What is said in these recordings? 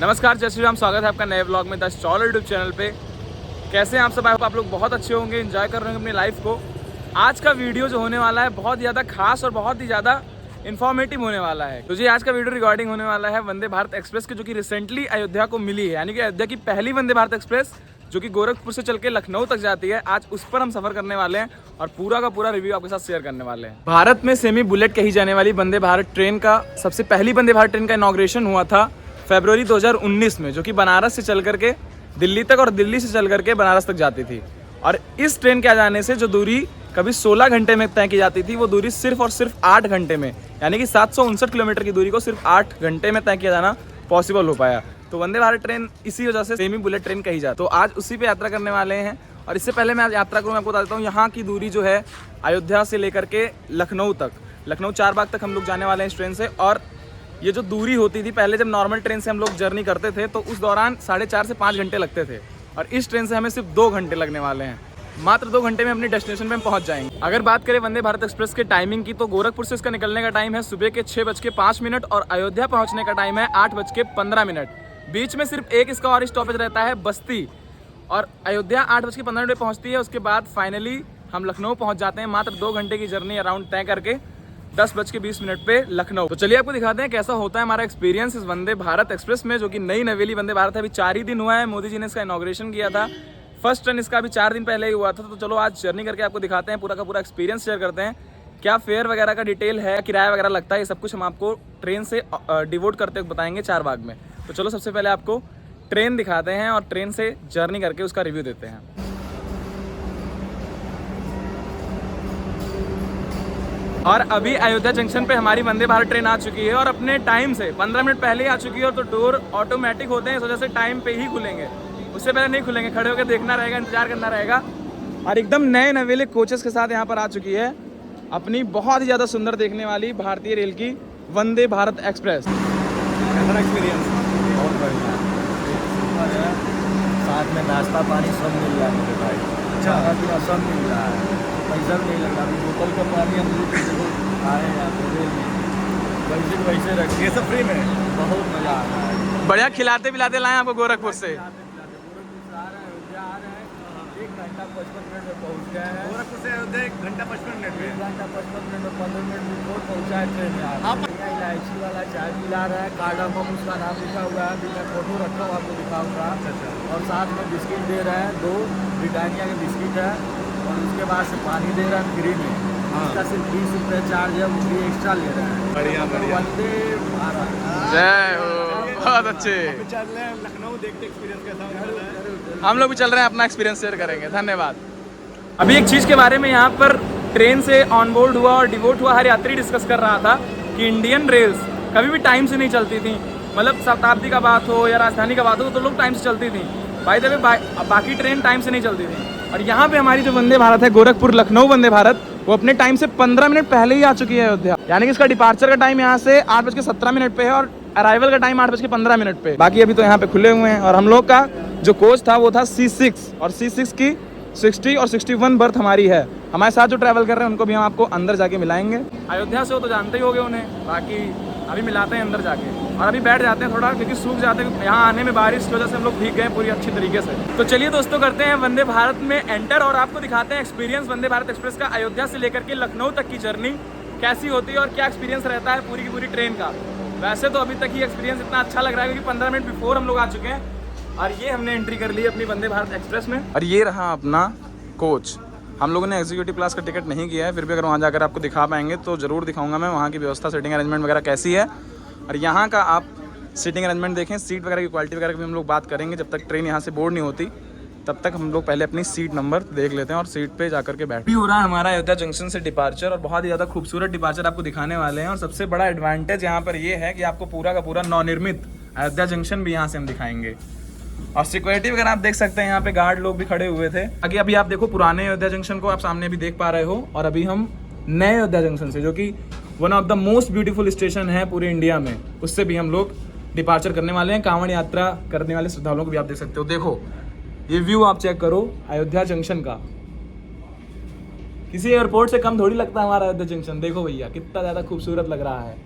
नमस्कार, जय श्री राम। स्वागत है आपका नए व्लॉग में द स्टॉलर यूट्यूब चैनल पे। कैसे हैं आप सब? आप लोग बहुत अच्छे होंगे, एंजॉय कर रहे होंगे अपनी लाइफ को। आज का वीडियो जो होने वाला है बहुत ज़्यादा खास और बहुत ही ज़्यादा इन्फॉर्मेटिव होने वाला है। तो जी आज का वीडियो रिकॉर्डिंग होने वाला है वंदे भारत एक्सप्रेस की, जो कि रिसेंटली अयोध्या को मिली है, यानी कि अयोध्या की पहली वंदे भारत एक्सप्रेस जो कि गोरखपुर से चल के लखनऊ तक जाती है। आज उस पर हम सफर करने वाले हैं और पूरा का पूरा रिव्यू आपके साथ शेयर करने वाले हैं। भारत में सेमी बुलेट कही जाने वाली वंदे भारत ट्रेन का सबसे पहली वंदे भारत ट्रेन का इनॉग्रेशन हुआ था फरवरी 2019 में, जो कि बनारस से चल करके दिल्ली तक और दिल्ली से चल करके बनारस तक जाती थी। और इस ट्रेन के आ जाने से जो दूरी कभी 16 घंटे में तय की जाती थी, वो दूरी सिर्फ और सिर्फ 8 घंटे में, यानी कि 759 किलोमीटर की दूरी को सिर्फ 8 घंटे में तय किया जाना पॉसिबल हो पाया। तो वंदे भारत ट्रेन इसी वजह से सेमी बुलेट ट्रेन कही जाती है। तो आज उसी पे यात्रा करने वाले हैं। और इससे पहले मैं आज यात्रा करूँ, मैं आपको बता देता हूँ यहाँ की दूरी जो है अयोध्या से लेकर के लखनऊ तक, लखनऊ चारबाग तक हम लोग जाने वाले हैं इस ट्रेन से। और ये जो दूरी होती थी पहले जब नॉर्मल ट्रेन से हम लोग जर्नी करते थे तो उस दौरान 4.5 से 5 घंटे लगते थे, और इस ट्रेन से हमें सिर्फ 2 घंटे लगने वाले हैं। मात्र 2 घंटे में अपनी डेस्टिनेशन पे पहुंच जाएंगे। अगर बात करें वंदे भारत एक्सप्रेस के टाइमिंग की, तो गोरखपुर से इसका निकलने का टाइम है सुबह के 6:05 और अयोध्या पहुंचने का टाइम है 8:15। बीच में सिर्फ एक इसका और स्टॉपेज रहता है बस्ती, और अयोध्या 8:15 पे पहुंचती है। उसके बाद फाइनली हम लखनऊ पहुंच जाते हैं मात्र 2 घंटे की जर्नी अराउंड तय करके 10:20 पे लखनऊ। तो चलिए आपको दिखाते हैं कैसा होता है हमारा एक्सपीरियंस इस वंदे भारत एक्सप्रेस में, जो कि नई नवेली वंदे भारत है। अभी 4 ही दिन हुआ है, मोदी जी ने इसका इनॉग्रेशन किया था। फर्स्ट टर्न इसका अभी 4 दिन पहले ही हुआ था। तो चलो आज जर्नी करके आपको दिखाते हैं, पूरा का पूरा एक्सपीरियंस शेयर करते हैं। क्या फेयर वगैरह का डिटेल है, किराया वगैरह लगता है, ये सब कुछ हम आपको ट्रेन से डिवोट करते हुए बताएंगे चारबाग में। तो चलो सबसे पहले आपको ट्रेन दिखाते हैं और ट्रेन से जर्नी करके उसका रिव्यू देते हैं। और अभी अयोध्या जंक्शन पे हमारी वंदे भारत ट्रेन आ चुकी है और अपने टाइम से 15 मिनट पहले ही आ चुकी है। और तो डोर ऑटोमेटिक होते हैं, इस वजह से टाइम पे ही खुलेंगे, उससे पहले नहीं खुलेंगे। खड़े होकर देखना रहेगा, इंतजार करना रहेगा। और एकदम नए नवेले कोचेस के साथ यहाँ पर आ चुकी है अपनी बहुत ही ज़्यादा सुंदर देखने वाली भारतीय रेल की वंदे भारत एक्सप्रेस। कैसा एक्सपीरियंस? बहुत बढ़िया, साथ में नाश्ता पानी सब मिल रहा है मेरे भाई। खाना पीना सब मिल रहा है, पैसा भी नहीं लग रहा। अभी बोतल का पानी हम लोग आए हैं वैसे वैसे रख, ये सब फ्री में, बहुत मज़ा आ रहा है। बढ़िया खिलाते पिलाते लाए आपको गोरखपुर से। पहुँच गए हैं गोरखपुर से अयोध्या 1 घंटा 55 मिनट में, 1 घंटा 55 मिनट और 15 मिनट बिफोर पहुँचा है ट्रेन में। आप इलायची वाला चाय पिला रहा है, कार्डमम उसका नाम लिखा हुआ है, मैं फोटो रखा हुआ आपको दिखाऊंगा। और साथ में बिस्किट दे रहे हैं, 2 ब्रिटानिया के बिस्किट है, और उसके बाद से पानी दे रहा है फ्री में। इसका सिर्फ 20 रुपये चार्ज है, वो भी एक्स्ट्रा ले रहे हैं। बढ़िया बढ़िया, वंदे भारत, जय हो, बहुत अच्छे। चल रहे हैं लखनऊ, देखते एक्सपीरियंस कैसा होगा। हम लोग भी चल रहे हैं, अपना एक्सपीरियंस शेयर करेंगे। धन्यवाद। अभी एक चीज़ के बारे में यहाँ पर ट्रेन से ऑनबोर्ड हुआ और डिवोट हुआ हर यात्री डिस्कस कर रहा था कि इंडियन रेल्स कभी भी टाइम से नहीं चलती थी। मतलब शताब्दी का बात हो या राजधानी का बात हो तो लोग टाइम से चलती थी। भाई तभी बाकी ट्रेन टाइम से नहीं चलती थी। और यहाँ पे हमारी जो वंदे भारत है गोरखपुर लखनऊ वंदे भारत, वो अपने टाइम से 15 मिनट पहले ही आ चुकी है अयोध्या। यानी कि इसका डिपार्चर का टाइम यहाँ से 8:17 पे है और अराइवल का टाइम 8:15 पे। बाकी अभी तो यहाँ पे खुले हुए हैं। और हम लोग का जो कोच था वो था C6, और C6 की 60 और 61 बर्थ हमारी है। हमारे साथ जो ट्रैवल कर रहे हैं उनको भी हम आपको अंदर जाके मिलाएंगे। अयोध्या से हो तो जानते ही होंगे उन्हें, बाकी अभी मिलाते हैं अंदर जाके। और अभी बैठ जाते हैं थोड़ा, क्योंकि सूख जाते हैं। यहाँ आने में बारिश की वजह से हम लोग भीग गए पूरी अच्छी तरीके से। तो चलिए दोस्तों, करते हैं वंदे भारत में एंटर और आपको दिखाते हैं एक्सपीरियंस वंदे भारत एक्सप्रेस का अयोध्या से लेकर के लखनऊ तक की जर्नी कैसी होती है और क्या एक्सपीरियंस रहता है पूरी की पूरी ट्रेन का। वैसे तो अभी तक ही एक्सपीरियंस इतना अच्छा लग रहा है क्योंकि 15 मिनट बिफोर हम लोग आ चुके हैं और ये हमने एंट्री कर ली अपनी वंदे भारत एक्सप्रेस में। और ये रहा अपना कोच। हम लोगों ने एग्जीक्यूटिव क्लास का टिकट नहीं किया है, फिर भी अगर वहाँ जाकर आपको दिखा पाएंगे तो ज़रूर दिखाऊंगा मैं वहाँ की व्यवस्था, सीटिंग अरेंजमेंट वगैरह कैसी है। और यहाँ का आप सीटिंग अरेंजमेंट देखें, सीट वगैरह की क्वालिटी वगैरह की भी हम लोग बात करेंगे। जब तक ट्रेन यहाँ से बोर्ड नहीं होती तब तक हम लोग पहले अपनी सीट नंबर देख लेते हैं और सीट पे जाकर के बैठ भी हो रहा है हमारा अयोध्या जंक्शन से डिपार्चर। और बहुत ही ज़्यादा खूबसूरत डिपार्चर आपको दिखाने वाले हैं। और सबसे बड़ा एडवांटेज यहाँ पर ये है कि आपको पूरा का पूरा नवनिर्मित अयोध्या जंक्शन भी यहाँ से हम दिखाएंगे। और सिक्योरिटी वगैरह आप देख सकते हैं, यहाँ पे गार्ड लोग भी खड़े हुए थे। आगे अभी आप देखो पुराने अयोध्या जंक्शन को आप सामने भी देख पा रहे हो, और अभी हम नए अयोध्या जंक्शन से, जो कि one of the most beautiful station है पूरे इंडिया में, उससे भी हम लोग डिपार्चर करने वाले हैं। कांवड़ यात्रा करने वाले श्रद्धालुओं को भी आप देख सकते हो। देखो ये व्यू आप चेक करो अयोध्या जंक्शन का, किसी एयरपोर्ट से कम थोड़ी लगता है हमारा अयोध्या जंक्शन। देखो भैया कितना ज्यादा खूबसूरत लग रहा है।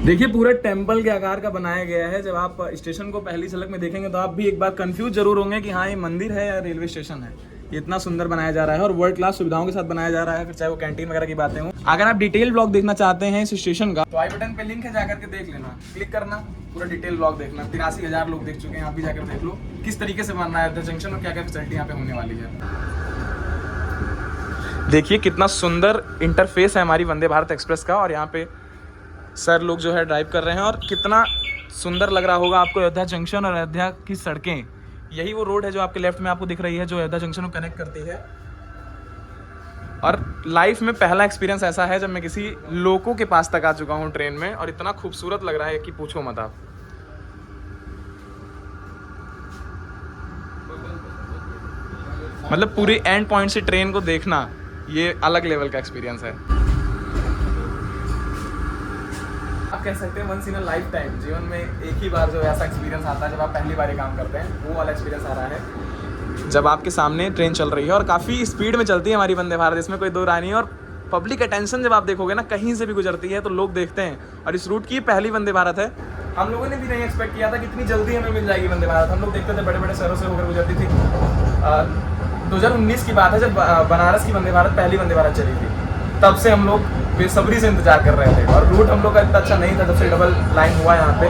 देखिए पूरा टेम्पल के आकार का बनाया गया है। जब आप स्टेशन को पहली झलक में देखेंगे तो आप भी एक बार कंफ्यूज जरूर होंगे कि हाँ ये मंदिर है या रेलवे स्टेशन है। ये इतना सुंदर बनाया जा रहा है और वर्ल्ड क्लास सुविधाओं के साथ बनाया जा रहा है, फिर चाहे वो कैंटीन वगैरह की बातें हों। अगर आप डिटेल ब्लॉग देखना चाहते हैं इस स्टेशन का तो आई बटन पे लिंक है, जाकर के देख लेना, क्लिक करना, पूरा डिटेल ब्लॉग देखना। 83,000 लोग देख चुके हैं, आप भी जाकर देख लो किस तरीके से बनना है जंक्शन और क्या क्या फैसिलिटी यहाँ पे होने वाली है। देखिए कितना सुंदर इंटरफेस है हमारी वंदे भारत एक्सप्रेस का, और यहाँ पे सर लोग जो है ड्राइव कर रहे हैं और कितना सुंदर लग रहा होगा आपको अयोध्या जंक्शन और अयोध्या की सड़कें। यही वो रोड है जो आपके लेफ्ट में आपको दिख रही है, जो अयोध्या जंक्शन को कनेक्ट करती है। और लाइफ में पहला एक्सपीरियंस ऐसा है जब मैं किसी लोको के पास तक आ चुका हूँ ट्रेन में, और इतना खूबसूरत लग रहा है कि पूछो मत आप। मतलब पूरे एंड पॉइंट से ट्रेन को देखना ये अलग लेवल का एक्सपीरियंस है। आप कह सकते हैं once in a lifetime, जीवन में एक ही बार जो ऐसा एक्सपीरियंस आता है जब आप पहली बार ये काम करते हैं, वो वाला एक्सपीरियंस आ रहा है जब आपके सामने ट्रेन चल रही है और काफ़ी स्पीड में चलती है हमारी वंदे भारत, इसमें कोई दो राय नहीं है। और पब्लिक अटेंशन जब आप देखोगे ना, कहीं से भी गुजरती है तो लोग देखते हैं, और इस रूट की पहली वंदे भारत है। हम लोगों ने भी नहीं एक्सपेक्ट किया था कि इतनी जल्दी हमें मिल जाएगी वंदे भारत। हम लोग देखते थे बड़े बड़े शहरों से होकर गुजरती थी। 2019 की बात है जब बनारस की वंदे भारत पहली वंदे भारत चली थी, तब से हम लोग बेसब्री से इंतजार कर रहे थे। और रूट हम लोग का इतना अच्छा नहीं था जब से डबल लाइन हुआ यहाँ पे,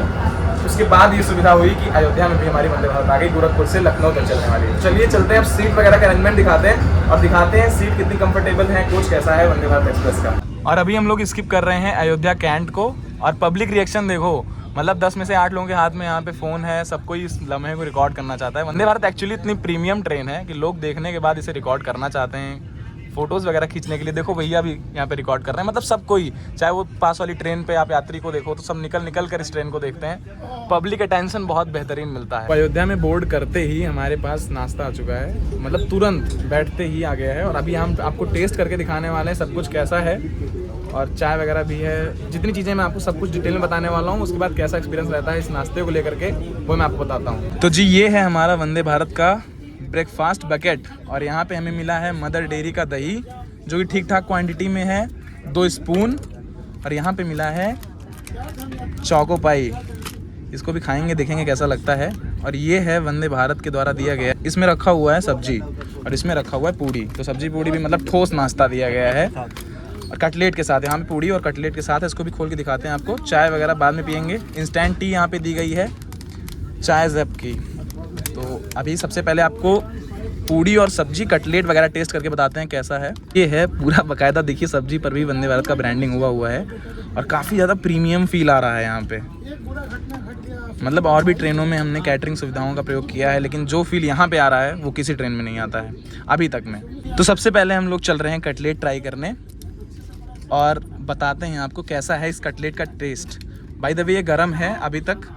उसके बाद ये सुविधा हुई कि अयोध्या में भी हमारी वंदे भारत आ गई, गोरखपुर से लखनऊ तक चलने वाली है। चलिए चलते हैं, अब सीट वगैरह का अरेंजमेंट दिखाते हैं और दिखाते हैं सीट कितनी कंफर्टेबल है, कोच कैसा है वंदे भारत एक्सप्रेस का। और अभी हम लोग स्किप कर रहे हैं अयोध्या कैंट को, और पब्लिक रिएक्शन देखो, मतलब 10 में से 8 लोगों के हाथ में यहाँ पे फ़ोन है, सब कोई इस लम्हे को रिकॉर्ड करना चाहता है। वंदे भारत एक्चुअली इतनी प्रीमियम ट्रेन है कि लोग देखने के बाद इसे रिकॉर्ड करना चाहते हैं, फोटोज़ वगैरह खींचने के लिए। देखो भैया भी यहाँ पे रिकॉर्ड कर रहे हैं, मतलब सब कोई, चाहे वो पास वाली ट्रेन पे आप यात्री को देखो तो सब निकल कर इस ट्रेन को देखते हैं। पब्लिक अटेंशन बहुत बेहतरीन मिलता है। अयोध्या में बोर्ड करते ही हमारे पास नाश्ता आ चुका है, मतलब तुरंत बैठते ही आ गया है, और अभी हम आपको टेस्ट करके दिखाने वाले हैं सब कुछ कैसा है, और चाय वगैरह भी है। जितनी चीज़ें मैं आपको सब कुछ डिटेल में बताने वाला हूँ, उसके बाद कैसा एक्सपीरियंस रहता है इस नाश्ते को लेकर के वो मैं आपको बताता हूँ। तो जी ये है हमारा वंदे भारत का ब्रेकफास्ट बकेट, और यहाँ पे हमें मिला है मदर डेयरी का दही जो कि ठीक ठाक क्वांटिटी में है, 2 स्पून, और यहाँ पे मिला है चौको पाई, इसको भी खाएंगे, देखेंगे कैसा लगता है। और ये है वंदे भारत के द्वारा दिया गया, इसमें रखा हुआ है सब्जी और इसमें रखा हुआ है पूड़ी। तो सब्जी पूड़ी भी मतलब ठोस नाश्ता दिया गया है, और कटलेट के साथ, यहाँ पे पूड़ी और कटलेट के साथ है। इसको भी खोल के दिखाते हैं आपको। चाय वगैरह बाद में पियेंगे। इंस्टेंट टी यहाँ पे दी गई है चाय ज़ेप की। तो अभी सबसे पहले आपको पूड़ी और सब्जी कटलेट वगैरह टेस्ट करके बताते हैं कैसा है। ये है पूरा बाकायदा, देखिए सब्जी पर भी वंदे भारत का ब्रांडिंग हुआ है, और काफ़ी ज़्यादा प्रीमियम फील आ रहा है यहाँ पे। मतलब और भी ट्रेनों में हमने कैटरिंग सुविधाओं का प्रयोग किया है, लेकिन जो फील यहाँ पे आ रहा है वो किसी ट्रेन में नहीं आता है अभी तक में। तो सबसे पहले हम लोग चल रहे हैं कटलेट ट्राई करने, और बताते हैं आपको कैसा है इस कटलेट का टेस्ट। बाय द वे ये गर्म है अभी तक,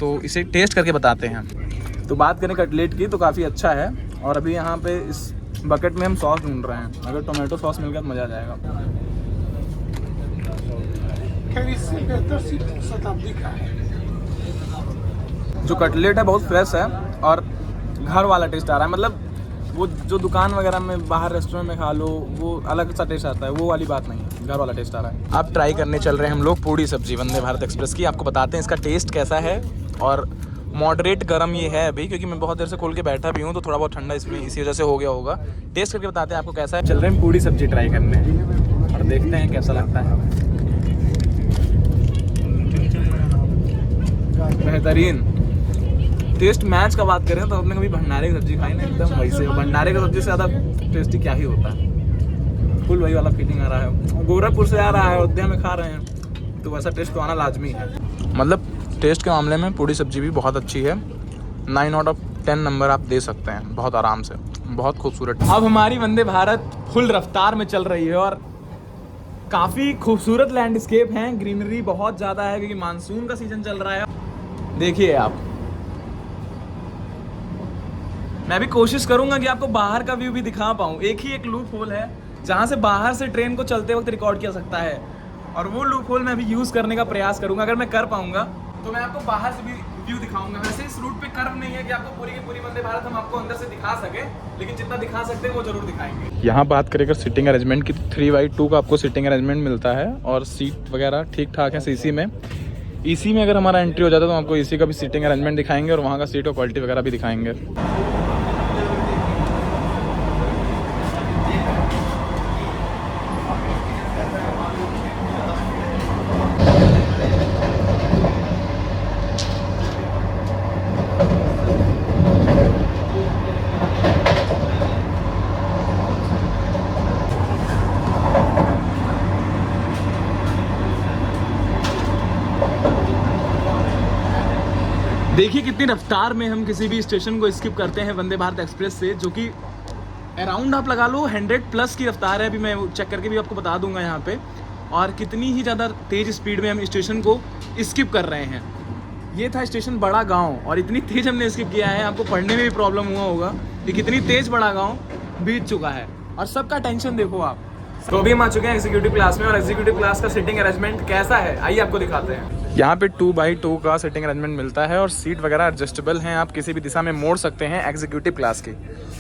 तो इसे टेस्ट करके बताते हैं। तो बात करें कटलेट की तो काफ़ी अच्छा है, और अभी यहाँ पे इस बकेट में हम सॉस ढूंढ रहे हैं। अगर टोमेटो सॉस मिल गया तो मज़ा आ जाएगा। शताब्दी का है जो कटलेट है, बहुत फ्रेश है और घर वाला टेस्ट आ रहा है। मतलब वो जो दुकान वगैरह में बाहर रेस्टोरेंट में खा लो वो अलग सा टेस्ट आता है, वो वाली बात नहीं है, घर वाला टेस्ट आ रहा है। अब ट्राई करने चल रहे हैं हम लोग पूड़ी सब्जी वंदे भारत एक्सप्रेस की। आपको बताते हैं इसका टेस्ट कैसा है, और मॉडरेट गर्म ये है अभी, क्योंकि मैं बहुत देर से खोल के बैठा भी हूँ तो थोड़ा बहुत ठंडा इसमें इसी वजह से हो गया होगा। टेस्ट करके बताते हैं आपको कैसा है। चल रहे हैं पूड़ी सब्जी ट्राई करने और देखते हैं कैसा लगता है। बेहतरीन टेस्ट मैच का बात करें तो आपने कभी भंडारे की सब्जी खाई ना, एकदम वैसे। भंडारे की सब्जी से ज़्यादा टेस्टी क्या ही होता है, फुल वही वाला फीलिंग आ रहा है। गोरखपुर से आ रहा है, अयोध्या में खा रहे हैं तो वैसा टेस्ट तो आना लाजमी है। मतलब टेस्ट के मामले में पूड़ी सब्जी भी बहुत अच्छी है। 9 आउट ऑफ 10 नंबर आप दे सकते हैं बहुत आराम से, बहुत खूबसूरत। अब हमारी वंदे भारत फुल रफ्तार में चल रही है, और काफ़ी खूबसूरत लैंडस्केप हैं, ग्रीनरी बहुत ज़्यादा है क्योंकि मानसून का सीजन चल रहा है। देखिए आप, मैं भी कोशिश करूंगा कि आपको बाहर का व्यू भी दिखा पाऊँ। एक ही एक लूप होल है जहाँ से बाहर से ट्रेन को चलते वक्त रिकॉर्ड किया सकता है, और वो लूप होल मैं भी यूज़ करने का प्रयास करूंगा। अगर मैं कर पाऊंगा तो मैं आपको बाहर से भी व्यू दिखाऊंगा। वैसे इस रूट पे कर्व नहीं है कि आपको पूरी की पूरी वंदे भारत हम आपको अंदर से दिखा सके, लेकिन जितना दिखा सकते हैं वो जरूर दिखाएंगे। यहाँ बात करें अगर सीटिंग अरेंजमेंट की, 3/2 का आपको सीटिंग अरेंजमेंट मिलता है और सीट वगैरह ठीक ठाक है सीसी में। ईसी में अगर हमारा एंट्री हो जाता है तो आपको ईसी का भी सीटिंग अरेंजमेंट दिखाएंगे और वहाँ का सीट और क्वालिटी वगैरह भी दिखाएंगे। देखिए कितनी रफ्तार में हम किसी भी स्टेशन को स्किप करते हैं वंदे भारत एक्सप्रेस से, जो कि अराउंड आप लगा लो 100+ की रफ्तार है। अभी मैं चेक करके भी आपको बता दूंगा यहाँ पे। और कितनी ही ज़्यादा तेज़ स्पीड में हम स्टेशन को स्किप कर रहे हैं। ये था स्टेशन बड़ा गाँव और इतनी तेज़ हमने स्किप किया है, आपको पढ़ने में भी प्रॉब्लम हुआ होगा कि कितनी तेज़ बड़ा गाँव बीत चुका है। और सबका टेंशन देखो आप। तो अभी हम आ चुके हैं एग्जीक्यूटिव क्लास में और एग्जीक्यूटिव क्लास का सीटिंग अरेंजमेंट कैसा है आइए आपको दिखाते हैं। यहाँ पे 2/2 का सीटिंग अरेंजमेंट मिलता है और सीट वगैरह एडजस्टेबल हैं, आप किसी भी दिशा में मोड़ सकते हैं एग्जीक्यूटिव क्लास की।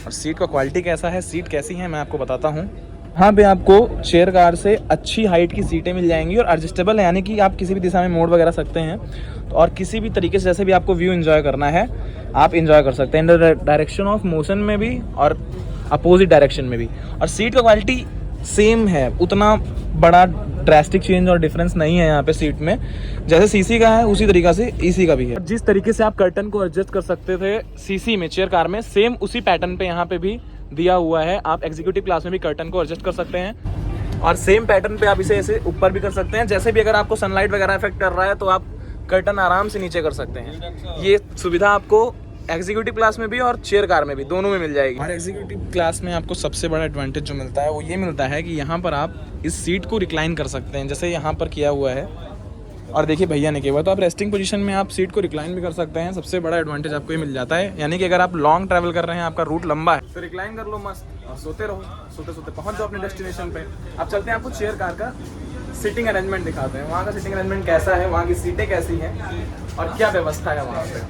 और सीट का क्वालिटी कैसा है, सीट कैसी है, मैं आपको बताता हूँ। यहाँ पे आपको चेयर कार से अच्छी हाइट की सीटें मिल जाएंगी और एडजस्टेबल है, यानी कि आप किसी भी दिशा में मोड़ वगैरह सकते हैं। और किसी भी तरीके से जैसे भी आपको व्यू एंजॉय करना है आप एंजॉय कर सकते हैं, डायरेक्शन ऑफ मोशन में भी और अपोजिट डायरेक्शन में भी। और सीट का क्वालिटी सेम है, उतना बड़ा ड्रास्टिक चेंज और डिफरेंस नहीं है यहाँ पे सीट में। जैसे सीसी का है उसी तरीका से ईसी का भी है। जिस तरीके से आप कर्टन को एडजस्ट कर सकते थे सीसी में चेयर कार में, सेम उसी पैटर्न पे यहाँ पे भी दिया हुआ है। आप एग्जीक्यूटिव क्लास में भी कर्टन को एडजस्ट कर सकते हैं और सेम पैटर्न पे आप इसे ऐसे ऊपर भी कर सकते हैं। जैसे भी अगर आपको सनलाइट वगैरह इफेक्ट कर रहा है तो आप कर्टन आराम से नीचे कर सकते हैं। ये सुविधा आपको एग्जीक्यूटिव क्लास में भी और चेयर कार में भी, दोनों में मिल जाएगी। और एग्जीक्यूटिव क्लास में आपको सबसे बड़ा एडवांटेज जो मिलता है वो ये मिलता है कि यहाँ पर आप इस सीट को रिक्लाइन कर सकते हैं, जैसे यहाँ पर किया हुआ है। और देखिए भैया ने किया हुआ, तो आप रेस्टिंग पोजीशन में आप सीट को रिक्लाइन भी कर सकते हैं। सबसे बड़ा एडवांटेज आपको ये मिल जाता है, यानी कि अगर आप लॉन्ग ट्रैवल कर रहे हैं, आपका रूट लंबा है, तो रिक्लाइन कर लो मस्त और सोते रहो, सोते सोते पहुँच जाओ अपने डेस्टिनेशन पे। अब चलते हैं आपको चेयर कार का सीटिंग अरेंजमेंट दिखाते हैं। वहाँ का सीटिंग अरेंजमेंट कैसा है, वहाँ की सीटें कैसी हैं और क्या व्यवस्था है वहाँ पे।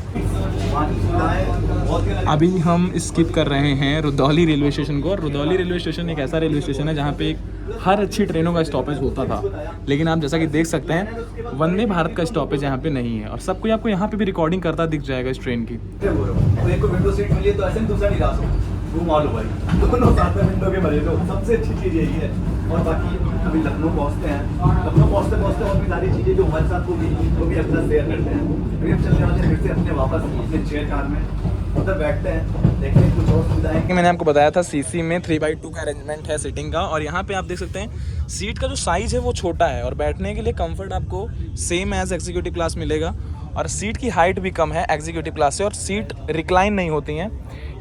अभी हम स्किप कर रहे हैं रुदौली रेलवे स्टेशन को। और रुदौली रेलवे स्टेशन एक ऐसा रेलवे स्टेशन है जहाँ पे एक हर अच्छी ट्रेनों का स्टॉपेज होता था, लेकिन आप जैसा कि देख सकते हैं वंदे भारत का स्टॉपेज यहाँ पे नहीं है। और सब कोई आपको यहाँ पे भी रिकॉर्डिंग करता दिख जाएगा इस ट्रेन की। एक को विंडो सीट मिली है तो ऐसे दूसरा निकाल दो, वो मान लो भाई, दोनों साथ में विंडो के मजे लो। सबसे अच्छी चीज़ यही है। और बाकी अभी लखनऊ पहुँचते हैं, लखनऊ पहुँचते पहुँचते और भी सारी चीज़ें जो हमारे साथ होगी वो भी अपना शेयर करते हैं। अभी हम चलने वाले फिर से अपने वापस अपने चेयर कार में उधर बैठते हैं, देखते हैं कुछ और सुविधाएं। मैंने आपको बताया था सीसी में 3/2 का अरेंजमेंट है सीटिंग का। और यहाँ पे आप देख सकते हैं सीट का जो साइज़ है वो छोटा है और बैठने के लिए कंफर्ट आपको सेम एज एग्जीक्यूटिव क्लास मिलेगा। और सीट की हाइट भी कम है एग्जीक्यूटिव क्लास से, और सीट रिक्लाइन नहीं होती हैं,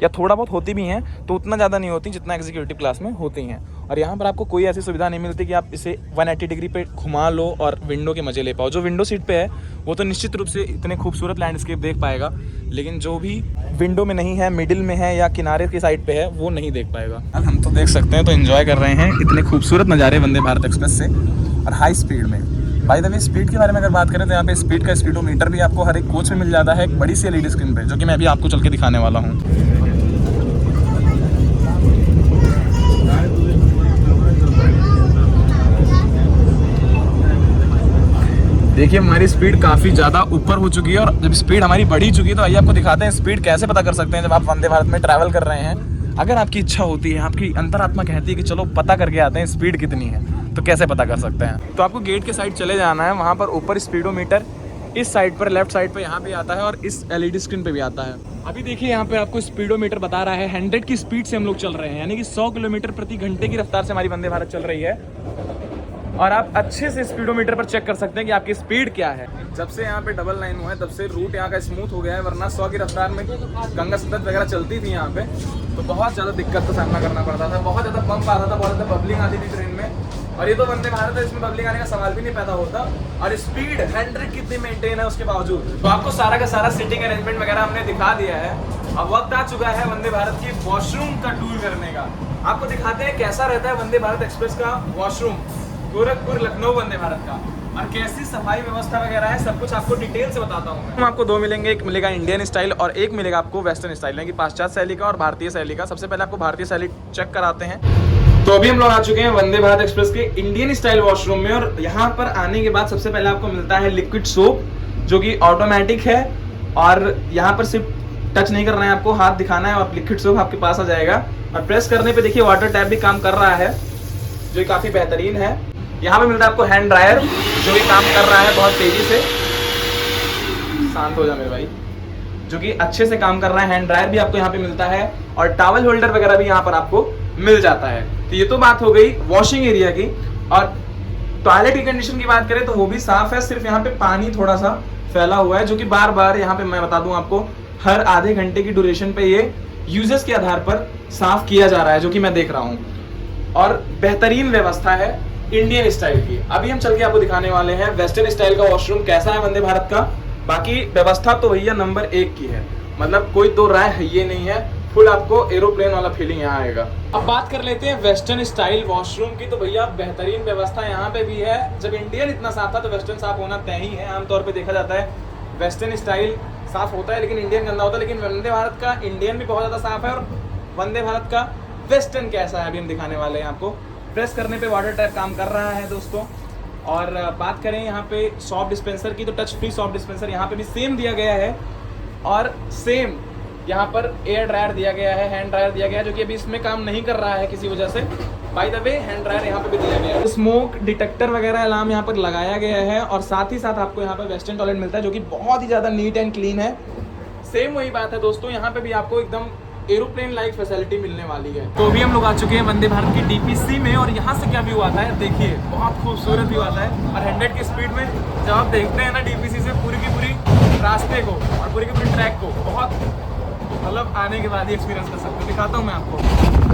या थोड़ा बहुत होती भी हैं तो उतना ज़्यादा नहीं होती जितना एग्जीक्यूटिव क्लास में होती हैं। और यहाँ पर आपको कोई ऐसी सुविधा नहीं मिलती कि आप इसे 180 डिग्री पे घुमा लो और विंडो के मज़े ले पाओ। जो विंडो सीट पे है वो तो निश्चित रूप से इतने खूबसूरत लैंडस्केप देख पाएगा, लेकिन जो भी विंडो में नहीं है, मिडिल में है या किनारे की साइड पे है, वो नहीं देख पाएगा। अब हम तो देख सकते हैं, तो एंजॉय कर रहे हैं इतने खूबसूरत नज़ारे वंदे भारत एक्सप्रेस से और हाई स्पीड में। बाय द वे स्पीड के बारे में अगर बात करें तो यहाँ पे स्पीड का स्पीडोमीटर भी आपको हर एक कोच में मिल जाता है, एक बड़ी सी LED स्क्रीन पे, जो कि मैं अभी आपको चल के दिखाने वाला हूँ। देखिए हमारी स्पीड काफ़ी ज़्यादा ऊपर हो चुकी है और जब स्पीड हमारी बढ़ी चुकी है तो आइए आपको दिखाते हैं स्पीड कैसे पता कर सकते हैं जब आप वंदे भारत में ट्रैवल कर रहे हैं। अगर आपकी इच्छा होती है, आपकी अंतरात्मा कहती है कि चलो पता करके आते हैं स्पीड कितनी है, तो कैसे पता कर सकते हैं। तो आपको गेट के साइड चले जाना है, वहाँ पर ऊपर स्पीडोमीटर इस साइड पर लेफ्ट साइड पर यहाँ पे आता है और इस LED स्क्रीन पे भी आता है। अभी देखिए यहाँ पे आपको स्पीडोमीटर बता रहा है 100 की स्पीड से हम लोग चल रहे हैं, यानी कि 100 किलोमीटर प्रति घंटे की रफ्तार से हमारी वंदे भारत चल रही है। और आप अच्छे से स्पीडोमीटर पर चेक कर सकते हैं कि आपकी स्पीड क्या है। जब से यहाँ पे डबल लाइन हुआ है तब से रूट यहाँ का स्मूथ हो गया है, वरना 100 की रफ्तार में गंगा सतत वगैरह चलती थी यहाँ पे तो बहुत ज़्यादा दिक्कत का सामना करना पड़ता था, बहुत ज़्यादा बम्प आता था, बहुत ज़्यादा बबलिंग आती थी ट्रेन में। और ये तो वंदे भारत है, इसमें बबलिंग आने का सवाल भी नहीं पैदा होता। और स्पीड 100 कितनी मेंटेन है उसके बावजूद। तो आपको सारा का सारा सीटिंग अरेंजमेंट वगैरह हमने दिखा दिया है। अब वक्त आ चुका है वंदे भारत की वॉशरूम का टूर करने का। आपको दिखाते हैं कैसा रहता है वंदे भारत एक्सप्रेस का वॉशरूम, गोरखपुर लखनऊ वंदे भारत का। और कैसी सफाई व्यवस्था वगैरह है सब कुछ आपको डिटेल से बताता हूँ मैं। आपको दो मिलेंगे, एक मिलेगा इंडियन स्टाइल और एक मिलेगा आपको वेस्टर्न स्टाइल, यानी कि पाश्चात्य शैली का और भारतीय शैली का। सबसे पहले आपको भारतीय शैली चेक कराते हैं। तो अभी हम लोग आ चुके हैं वंदे भारत एक्सप्रेस के इंडियन स्टाइल वॉशरूम में, और यहाँ पर आने के बाद सबसे पहले आपको मिलता है लिक्विड सोप, जो कि ऑटोमेटिक है, और यहाँ पर सिर्फ टच नहीं करना है, आपको हाथ दिखाना है और लिक्विड सोप आपके पास आ जाएगा। और प्रेस करने पे देखिए वाटर टैप भी काम कर रहा है, जो काफ़ी बेहतरीन है। यहाँ पे मिलता है आपको हैंड ड्रायर, जो कि काम कर रहा है बहुत तेजी से। शांत हो जा मेरे भाई, जो कि अच्छे से काम कर रहा है। हैंड ड्रायर भी आपको यहाँ पे मिलता है, और टॉवल होल्डर वगैरह भी यहाँ पर आपको मिल जाता है। तो ये तो बात हो गई वॉशिंग एरिया की। और टॉयलेट की कंडीशन की बात करें तो वो भी साफ है, सिर्फ यहाँ पे पानी थोड़ा सा फैला हुआ है, जो कि बार बार यहाँ पे मैं बता दूं आपको हर आधे घंटे की ड्यूरेशन पे ये यूजेस के आधार पर साफ किया जा रहा है, जो कि मैं देख रहा हूँ। और बेहतरीन व्यवस्था है इंडियन स्टाइल की। अभी हम चल के आपको दिखाने वाले हैं वेस्टर्न स्टाइल का वॉशरूम कैसा है वंदे भारत का। बाकी व्यवस्था तो भैया नंबर 1 की है, मतलब कोई दो राय है ये नहीं है, फुल आपको एरोप्लेन वाला फीलिंग यहाँ आएगा। अब बात कर लेते हैं वेस्टर्न स्टाइल वॉशरूम की। तो भैया बेहतरीन व्यवस्था यहाँ पे भी है। जब इंडियन इतना साफ था तो वेस्टर्न साफ होना तय ही है। आमतौर पे देखा जाता है वेस्टर्न स्टाइल साफ होता है लेकिन इंडियन गंदा होता है, लेकिन वंदे भारत का इंडियन भी बहुत ज़्यादा साफ है। और वंदे भारत का वेस्टर्न कैसा है अभी हम दिखाने वाले हैं आपको। प्रेस करने पे वाटर टैप काम कर रहा है दोस्तों। और बात करें यहाँ पे सॉफ्ट डिस्पेंसर की, तो टच फ्री सॉफ्ट डिस्पेंसर यहाँ पे भी सेम दिया गया है। और सेम यहाँ पर एयर ड्रायर दिया गया है, हैंड ड्रायर दिया गया है, जो कि अभी इसमें काम नहीं कर रहा है किसी वजह से। By the way hand dryer यहाँ पे भी दिया गया है। स्मोक डिटेक्टर वगैरह अलार्म यहाँ पर लगाया गया है। और साथ ही साथ आपको यहाँ पर वेस्टर्न टॉयलेट मिलता है, जो कि बहुत ही ज़्यादा नीट एंड क्लीन है। सेम वही बात है दोस्तों, यहाँ पे भी आपको एकदम एरोप्लेन लाइक फैसिलिटी मिलने वाली है। तो अभी हम लोग आ चुके हैं वंदे भारत की डीपीसी में, और यहाँ से क्या व्यू आता है देखिए, बहुत खूबसूरत व्यू आता है। और 100 की स्पीड में जब आप देखते हैं ना डीपीसी से पूरी की पूरी रास्ते को और पूरी की पूरी ट्रैक को, बहुत मतलब आने के बाद ही एक्सपीरियंस कर सकते हो। दिखाता हूँ मैं आपको।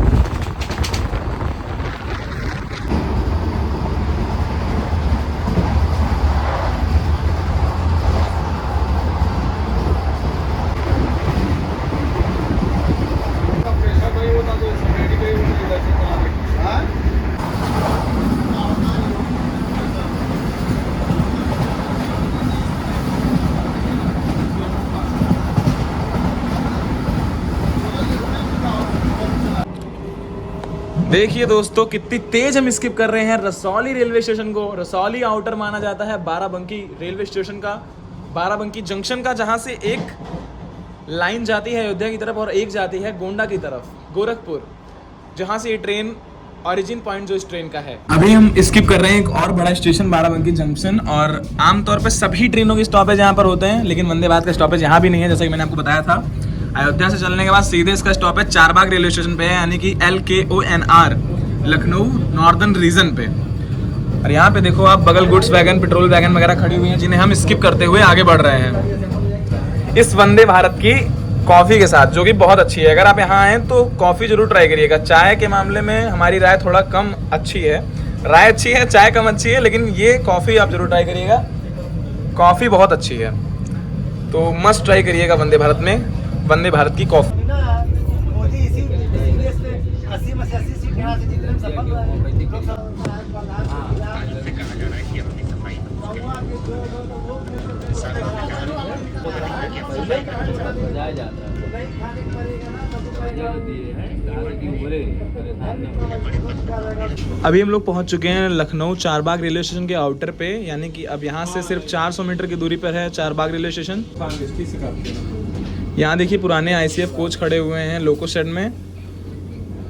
देखिए दोस्तों कितनी तेज हम स्किप कर रहे हैं रसौली रेलवे स्टेशन को। रसौली आउटर माना जाता है बाराबंकी रेलवे स्टेशन का, बाराबंकी जंक्शन का, जहां से एक लाइन जाती है अयोध्या की तरफ और एक जाती है गोंडा की तरफ, गोरखपुर, जहां से ये ट्रेन ओरिजिन पॉइंट जो इस ट्रेन का है। अभी हम स्किप कर रहे हैं एक और बड़ा स्टेशन बाराबंकी जंक्शन। और आमतौर पर सभी ट्रेनों के स्टॉपेज यहाँ पर होते हैं, लेकिन वंदे भारत का स्टॉपेज यहाँ भी नहीं है, जैसा कि मैंने आपको बताया था। अयोध्या से चलने के बाद सीधे इसका स्टॉपेज चारबाग रेलवे स्टेशन पे है, यानी कि LKONR, लखनऊ नॉर्दर्न रीजन पे। और यहाँ पे देखो आप बगल गुड्स वैगन, पेट्रोल वैगन वगैरह खड़ी हुई हैं, जिन्हें हम स्किप करते हुए आगे बढ़ रहे हैं इस वंदे भारत की कॉफ़ी के साथ, जो कि बहुत अच्छी है। अगर आप यहाँ आएँ तो कॉफ़ी जरूर ट्राई करिएगा। चाय के मामले में हमारी राय थोड़ा कम अच्छी है, राय अच्छी है, चाय कम अच्छी है, लेकिन ये कॉफ़ी आप जरूर ट्राई करिएगा। कॉफ़ी बहुत अच्छी है, तो मस्ट ट्राई करिएगा वंदे भारत में, वंदे भारत की कॉफ़ी। अभी हम लोग पहुंच चुके हैं लखनऊ चारबाग रेलवे स्टेशन के आउटर पे, यानी कि अब यहाँ से सिर्फ 400 मीटर की दूरी पर है चारबाग रेलवे स्टेशन। यहाँ देखिए पुराने ICF कोच खड़े हुए हैं लोको शेड में,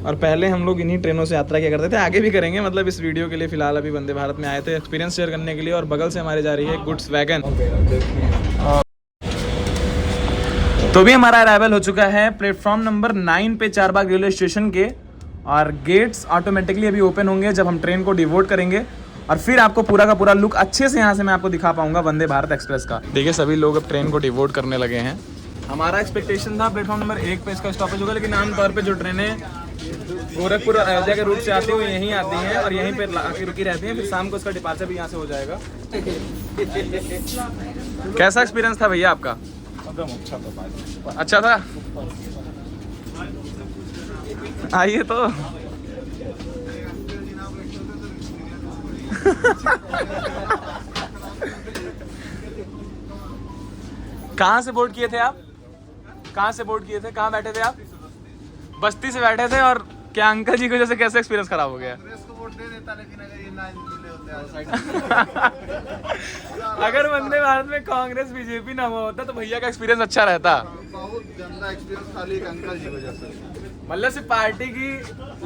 और पहले हम लोग इन्हीं ट्रेनों से यात्रा किया करते थे, आगे भी करेंगे। मतलब इस वीडियो के लिए फिलहाल अभी वंदे भारत में आए थे एक्सपीरियंस शेयर करने के लिए। और बगल से हमारे जा रही है गुड्स वैगन। तो भी हमारा अराइवल हो चुका है प्लेटफॉर्म नंबर 9 पे चारबाग रेलवे स्टेशन के, और गेट्स ऑटोमेटिकली अभी ओपन होंगे जब हम ट्रेन को डिवोट करेंगे, और फिर आपको पूरा का पूरा लुक अच्छे से यहाँ से मैं आपको दिखा पाऊंगा वंदे भारत एक्सप्रेस का। देखिए सभी लोग अब ट्रेन को डिवोट करने लगे हैं। हमारा एक्सपेक्टेशन था प्लेटफॉर्म नंबर 1 पे इसका स्टॉपेज होगा, लेकिन आमतौर पे जो ट्रेनें गोरखपुर और अयोध्या के रूट से आती हैं वो यहीं आती हैं और यहीं पे आके रुकी रहती हैं, फिर शाम को इसका डिपार्चर भी यहाँ से हो जाएगा। कैसा एक्सपीरियंस था भैया आपका? अच्छा था। आइए तो कहाँ से बोर्ड किए थे आप? कहाँ से बोर्ड किए थे? कहाँ बैठे थे आप? बस्ती से बैठे थे। और क्या अंकल जी को जैसे कैसे एक्सपीरियंस खराब हो गया? अगर वंदे भारत में कांग्रेस बीजेपी ना हुआ होता तो भैया का एक्सपीरियंस अच्छा रहता। बहुत गंदा एक्सपीरियंस खाली एक अंकल जी वजह से, मतलब सिर्फ पार्टी की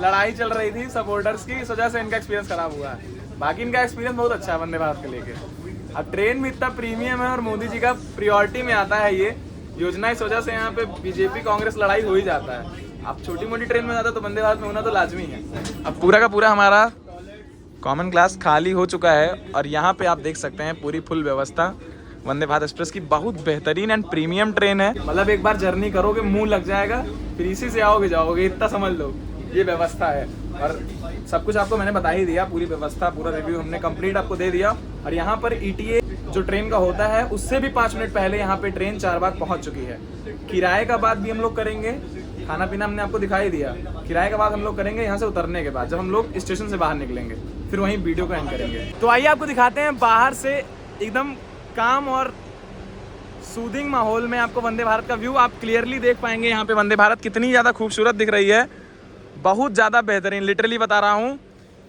लड़ाई चल रही थी सपोर्टर्स की, इस वजह से इनका एक्सपीरियंस खराब हुआ है। बाकी इनका एक्सपीरियंस बहुत अच्छा है वंदे भारत को लेके। अब ट्रेन भी इतना प्रीमियम है और मोदी जी का प्रायोरिटी में आता है ये योजना, इस वजह से यहाँ पे बीजेपी कांग्रेस लड़ाई हो ही जाता है। अब छोटी मोटी ट्रेन में जाता तो वंदे भारत में होना तो लाजमी है। अब पूरा का पूरा हमारा कॉमन क्लास खाली हो चुका है और यहाँ पे आप देख सकते हैं पूरी फुल व्यवस्था वंदे भारत एक्सप्रेस की। बहुत बेहतरीन एंड प्रीमियम ट्रेन है। मतलब एक बार जर्नी करोगे मुंह लग जाएगा, फिर इसी से आओगे जाओगे, इतना समझ लो ये व्यवस्था है। और सब कुछ आपको मैंने बता ही दिया, पूरी व्यवस्था पूरा रिव्यू हमने कंप्लीट आपको दे दिया। और यहाँ पर ETA जो ट्रेन का होता है उससे भी 5 मिनट पहले यहाँ पे ट्रेन चारबाग पहुँच चुकी है। किराए का बात भी हम लोग करेंगे, खाना पीना हमने आपको दिखाई दिया। किराए का बात हम लोग करेंगे यहाँ से उतरने के बाद, जब हम लोग स्टेशन से बाहर निकलेंगे, फिर वहीं वीडियो को एंड करेंगे। तो आइए आपको दिखाते हैं बाहर से एकदम काम और सूदिंग माहौल में आपको वंदे भारत का व्यू आप क्लियरली देख पाएंगे। यहाँ पे वंदे भारत कितनी ज़्यादा खूबसूरत दिख रही है, बहुत ज़्यादा बेहतरीन, लिटरली बता रहा हूँ।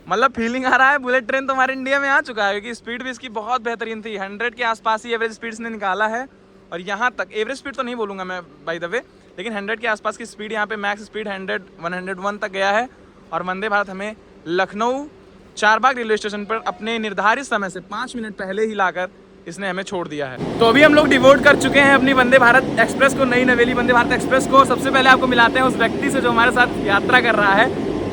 मतलब फीलिंग आ रहा है बुलेट ट्रेन तो हमारे इंडिया में आ चुका है, क्योंकि स्पीड भी इसकी बहुत बेहतरीन थी। 100 के आसपास ही एवरेज स्पीड ने निकाला है। और यहाँ तक एवरेज स्पीड तो नहीं बोलूँगा मैं बाय द वे, लेकिन 100 के आसपास की स्पीड, यहाँ पे मैक्स स्पीड 101 तक गया है। और वंदे भारत हमें लखनऊ चारबाग रेलवे स्टेशन पर अपने निर्धारित समय से 5 मिनट पहले ही लाकर इसने हमें छोड़ दिया है। तो अभी हम लोग डिवोट कर चुके हैं अपनी वंदे भारत एक्सप्रेस को, नई नवेली वंदे भारत एक्सप्रेस को। सबसे पहले आपको मिलाते हैं उस व्यक्ति से जो हमारे साथ यात्रा कर रहा है,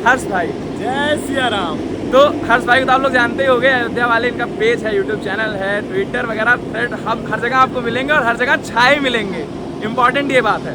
हर्ष भाई। जय सिया राम। तो हर्ष भाई को तो आप लोग जानते ही होंगे, अयोध्या वाले, इनका पेज है, यूट्यूब चैनल है, ट्विटर वगैरह, थ्रेड, हर जगह आपको मिलेंगे और हर जगह छाए मिलेंगे। इंपॉर्टेंट ये बात है।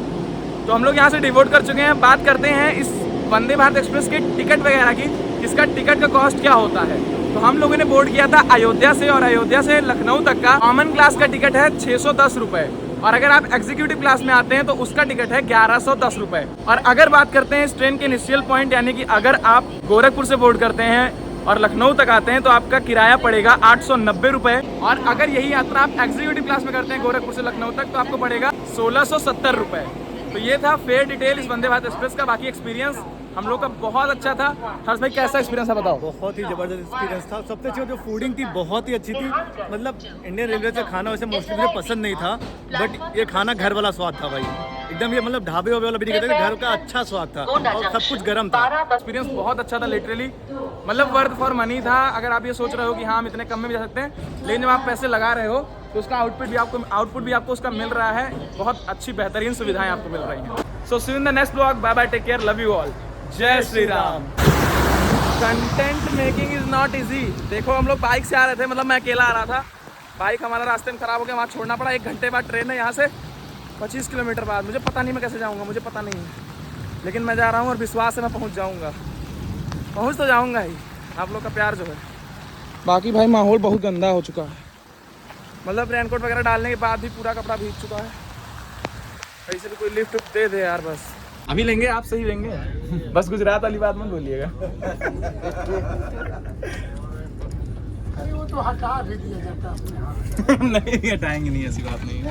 तो हम लोग यहाँ से डिवोट कर चुके हैं। बात करते हैं इस वंदे भारत एक्सप्रेस के टिकट वगैरह की, इसका टिकट का कॉस्ट क्या होता है। तो हम लोगों ने बोर्ड किया था अयोध्या से, और अयोध्या से लखनऊ तक का कॉमन क्लास का टिकट है 610 रुपये। और अगर आप एग्जीक्यूटिव क्लास में आते हैं तो उसका टिकट है 1110 रुपये। और अगर बात करते हैं इस ट्रेन के इनिशियल पॉइंट, यानी कि अगर आप गोरखपुर से बोर्ड करते हैं और लखनऊ तक आते हैं तो आपका किराया पड़ेगा 890 रुपये। और अगर यही यात्रा आप एग्जीक्यूटिव क्लास में करते हैं गोरखपुर से लखनऊ तक तो आपको पड़ेगा 1670 रुपये। तो ये था फेयर डिटेल इस वंदे भारत एक्सप्रेस का। बाकी एक्सपीरियंस हम लोग का बहुत अच्छा था। हर्ष भाई कैसा एक्सपीरियंस है बताओ? बहुत ही ज़बरदस्त एक्सपीरियंस था। सबसे अच्छी जो फूडिंग थी बहुत ही अच्छी थी। मतलब इंडियन रेलवे से खाना वैसे मोस्टली मुझे पसंद नहीं था, बट ये खाना घर वाला स्वाद था भाई, एकदम। ये मतलब ढाबे वाबे वाला भी नहीं कहते, घर का अच्छा स्वाद था और सब कुछ गर्म था। एक्सपीरियंस बहुत अच्छा था, लिटरली मतलब वर्थ फॉर मनी था। अगर आप ये सोच रहे हो कि हाँ हम इतने कम में भी जा सकते हैं, लेकिन जब आप पैसे लगा रहे हो तो उसका आउटपुट भी आपको उसका मिल रहा है। बहुत अच्छी बेहतरीन सुविधाएं आपको मिल रही हैं। So see you in the next blog. Bye bye, take care, love you all, जय Shri Ram. Content making is not easy. देखो हम लोग बाइक से आ रहे थे, मतलब मैं अकेला आ रहा था, बाइक हमारा रास्ते में खराब हो गया, वहाँ छोड़ना पड़ा। 1 घंटे बाद ट्रेन है यहाँ से 25 किलोमीटर बाद। मुझे पता नहीं मैं कैसे जाऊँगा, मुझे पता नहीं है, लेकिन मैं जा रहा हूँ और विश्वास है मैं पहुँच जाऊँगा, पहुँच तो जाऊँगा ही। आप लोग का प्यार जो है। बाकी भाई माहौल बहुत गंदा हो चुका है, मतलब रेनकोट वगैरह डालने के बाद भी पूरा कपड़ा भीग चुका है। ऐसे भी कोई लिफ्ट दे दे यार, बस अभी लेंगे, आप सही लेंगे, बस गुजरात वाली बात मत बोलिएगा। अरे वो तो हटा भी दिया जाता है। नहीं हटाएंगे, नहीं ऐसी बात नहीं है।